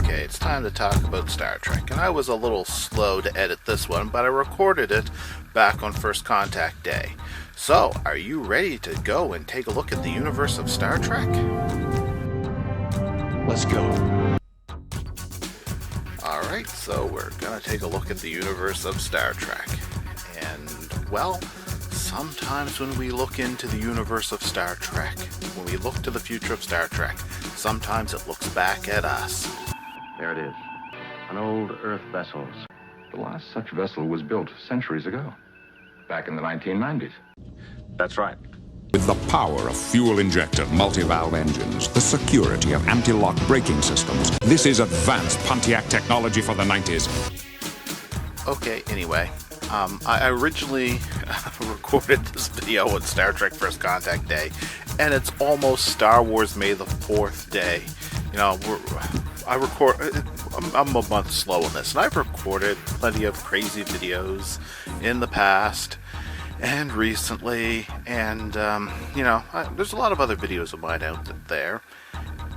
Okay, it's time to talk about Star Trek, and I was a little slow to edit this one, but I recorded it back on First Contact Day. So, are you ready to go and take a look at the universe of Star Trek? Let's go. Alright, so we're gonna take a look at the universe of Star Trek. And, well, sometimes when we look into the universe of Star Trek, when we look to the future of Star Trek, sometimes it looks back at us. There it is. An old Earth vessel. The last such vessel was built centuries ago, back in the 1990s. That's right. With the power of fuel-injected multi-valve engines, the security of anti-lock braking systems, this is advanced Pontiac technology for the 90s. Okay, anyway, I originally recorded this video on Star Trek First Contact Day, and it's almost Star Wars May the 4th Day. You know, I'm a month slow on this, and I've recorded plenty of crazy videos in the past and recently, and, there's a lot of other videos of mine out there,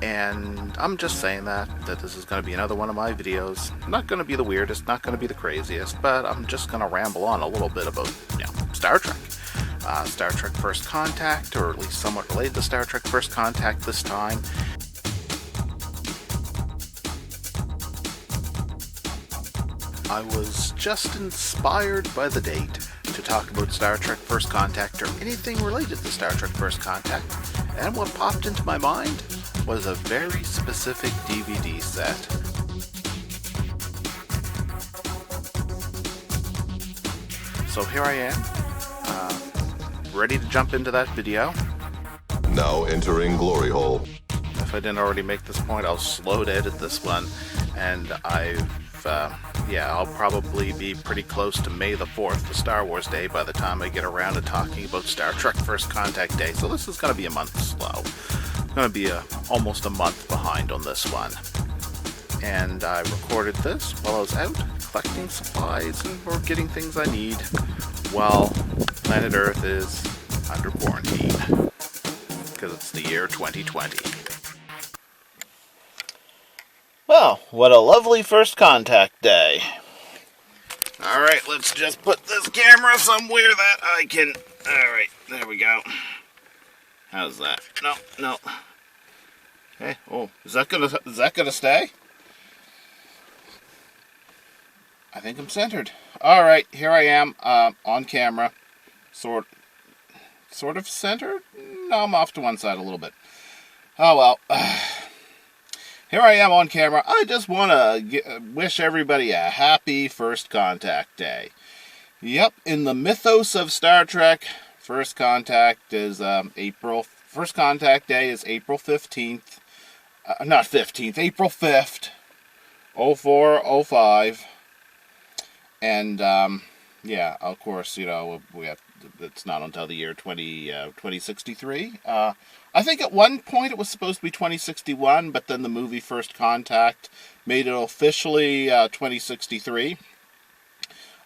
and I'm just saying that this is going to be another one of my videos. Not going to be the weirdest, not going to be the craziest, but I'm just going to ramble on a little bit about, Star Trek. Star Trek First Contact, or at least somewhat related to Star Trek First Contact this time. I was just inspired by the date to talk about Star Trek First Contact or anything related to Star Trek First Contact, and what popped into my mind was a very specific DVD set. So here I am, ready to jump into that video. Now entering Glory Hole. If I didn't already make this point, I'll slow to edit this one, and I'll probably be pretty close to May the 4th, the Star Wars Day, by the time I get around to talking about Star Trek First Contact Day. So this is going to be a month slow. I'm going to be almost a month behind on this one. And I recorded this while I was out collecting supplies or getting things I need while planet Earth is under quarantine. Because it's the year 2020. Well, what a lovely First Contact Day. Alright, let's just put this camera somewhere that I can... Alright, there we go. How's that? No. Hey, is that gonna stay? I think I'm centered. Alright, here I am, on camera. Sort of centered? No, I'm off to one side a little bit. Oh well. Here I am on camera. I just want to wish everybody a happy First Contact Day. Yep, in the mythos of Star Trek, First Contact is First Contact Day is April 15th. Not 15th, April 5th, 0405. And, of course, it's not until the year 2063. I think at one point it was supposed to be 2061, but then the movie First Contact made it officially 2063.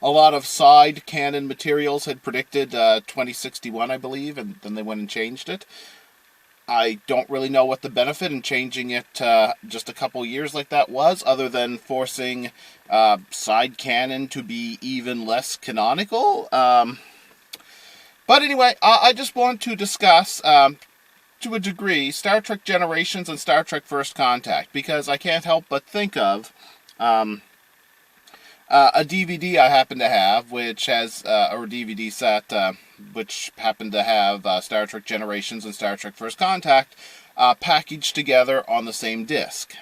A lot of side canon materials had predicted 2061, I believe, and then they went and changed it. I don't really know what the benefit in changing it just a couple years like that was, other than forcing side canon to be even less canonical. But anyway, I just want to discuss, to a degree, Star Trek Generations and Star Trek First Contact, because I can't help but think of a DVD I happen to have, which has, or DVD set, which happened to have Star Trek Generations and Star Trek First Contact packaged together on the same disc.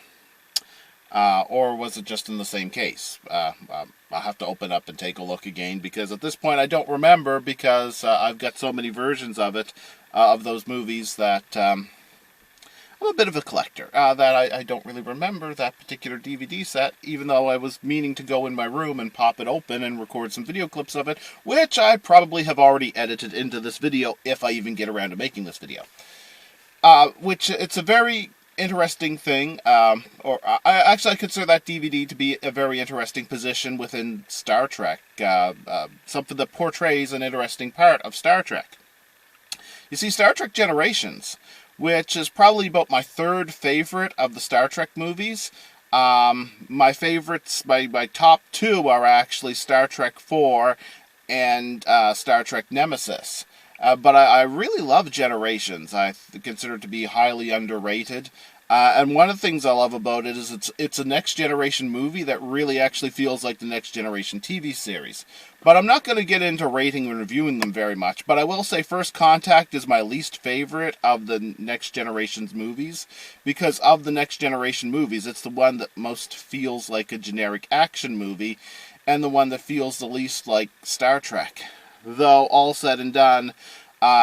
Or was it just in the same case? I'll have to open up and take a look again, because at this point I don't remember, because I've got so many versions of it, of those movies, that I'm a bit of a collector, that I don't really remember that particular DVD set, even though I was meaning to go in my room and pop it open and record some video clips of it, which I probably have already edited into this video, if I even get around to making this video. Which, it's a very interesting thing, I consider that DVD to be a very interesting position within Star Trek, something that portrays an interesting part of Star Trek. You see, Star Trek Generations, which is probably about my third favorite of the Star Trek movies, My favorites, my top two are actually Star Trek 4 and Star Trek Nemesis. But I really love Generations. I consider it to be highly underrated. And one of the things I love about it is it's a Next Generation movie that really actually feels like the Next Generation TV series. But I'm not going to get into rating and reviewing them very much. But I will say First Contact is my least favorite of the Next Generation's movies. Because of the Next Generation movies, it's the one that most feels like a generic action movie. And the one that feels the least like Star Trek. Though, all said and done,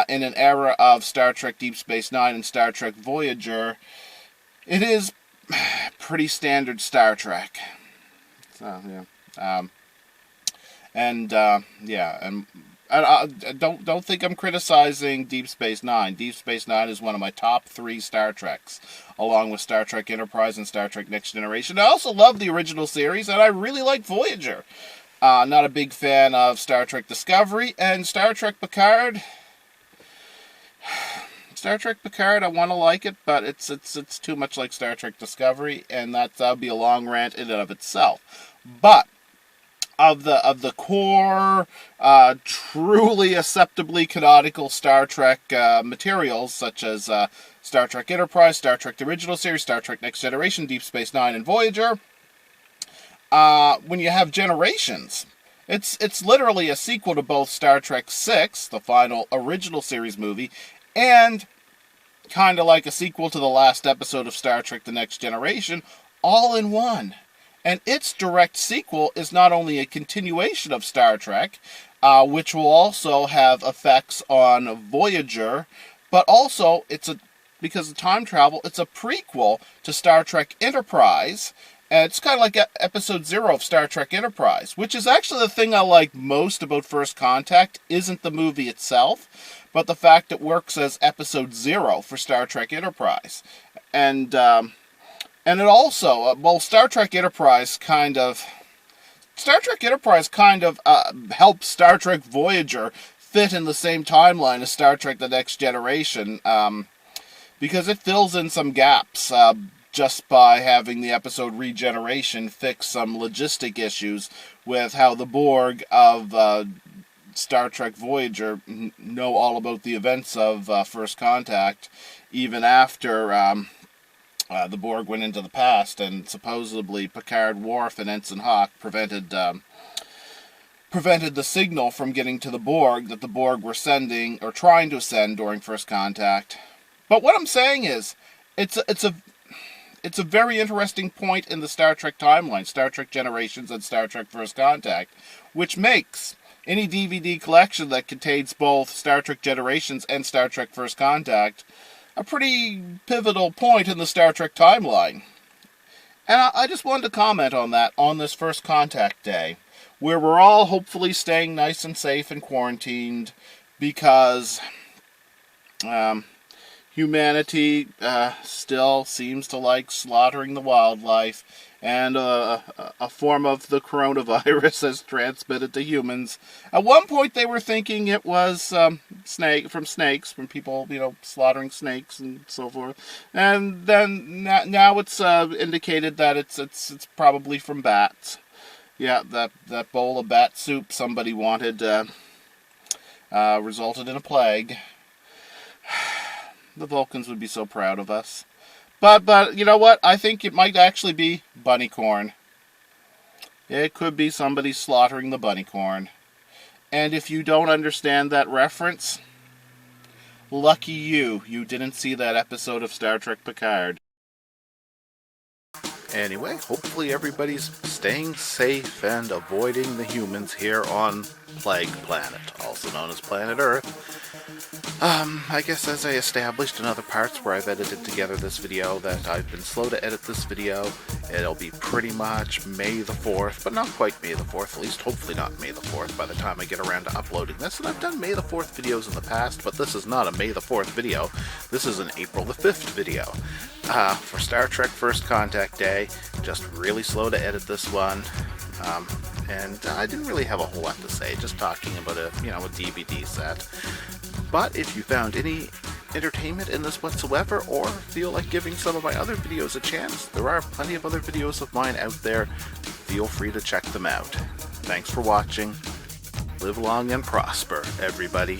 in an era of Star Trek Deep Space Nine and Star Trek Voyager, it is pretty standard Star Trek. So, yeah. And don't think I'm criticizing Deep Space Nine. Deep Space Nine is one of my top 3 Star Treks, along with Star Trek Enterprise and Star Trek Next Generation. I also love the original series, and I really like Voyager. Not a big fan of Star Trek Discovery, and Star Trek Picard. Star Trek Picard, I want to like it, but it's too much like Star Trek Discovery, and that would be a long rant in and of itself. But of the core, truly acceptably canonical Star Trek materials, such as Star Trek Enterprise, Star Trek The Original Series, Star Trek Next Generation, Deep Space Nine, and Voyager, when you have Generations, it's literally a sequel to both Star Trek VI, the final original series movie, and kind of like a sequel to the last episode of Star Trek The Next Generation, all in one. And its direct sequel is not only a continuation of Star Trek, which will also have effects on Voyager, but also, because of time travel, it's a prequel to Star Trek Enterprise. And it's kind of like episode 0 of Star Trek Enterprise, which is actually the thing I like most about First Contact, isn't the movie itself, but the fact it works as episode 0 for Star Trek Enterprise. And it also, Star Trek Enterprise kind of helps Star Trek Voyager fit in the same timeline as Star Trek The Next Generation, because it fills in some gaps, just by having the episode Regeneration fix some logistic issues with how the Borg of Star Trek Voyager know all about the events of First Contact, even after the Borg went into the past, and supposedly Picard, Worf, and Ensign Hawk prevented the signal from getting to the Borg that the Borg were sending, or trying to send, during First Contact. But what I'm saying is, it's a very interesting point in the Star Trek timeline, Star Trek Generations and Star Trek First Contact, which makes any DVD collection that contains both Star Trek Generations and Star Trek First Contact a pretty pivotal point in the Star Trek timeline. And I just wanted to comment on that on this First Contact Day, where we're all hopefully staying nice and safe and quarantined, because humanity still seems to like slaughtering the wildlife, and a form of the coronavirus has transmitted to humans. At one point they were thinking it was snakes, from people, slaughtering snakes and so forth. And then now it's indicated that it's probably from bats. Yeah, that bowl of bat soup somebody wanted resulted in a plague. The Vulcans would be so proud of us. But you know what? I think it might actually be bunny corn. It could be somebody slaughtering the bunny corn. And if you don't understand that reference, lucky you didn't see that episode of Star Trek Picard. Anyway, hopefully everybody's staying safe and avoiding the humans here on Plague Planet, also known as Planet Earth. I guess as I established in other parts where I've edited together this video, that I've been slow to edit this video. It'll be pretty much May the 4th, but not quite May the 4th, at least hopefully not May the 4th by the time I get around to uploading this. And I've done May the 4th videos in the past, but this is not a May the 4th video. This is an April the 5th video. For Star Trek First Contact Day, just really slow to edit this one. And I didn't really have a whole lot to say, just talking about a DVD set. But if you found any entertainment in this whatsoever, or feel like giving some of my other videos a chance, there are plenty of other videos of mine out there. Feel free to check them out. Thanks for watching. Live long and prosper, everybody.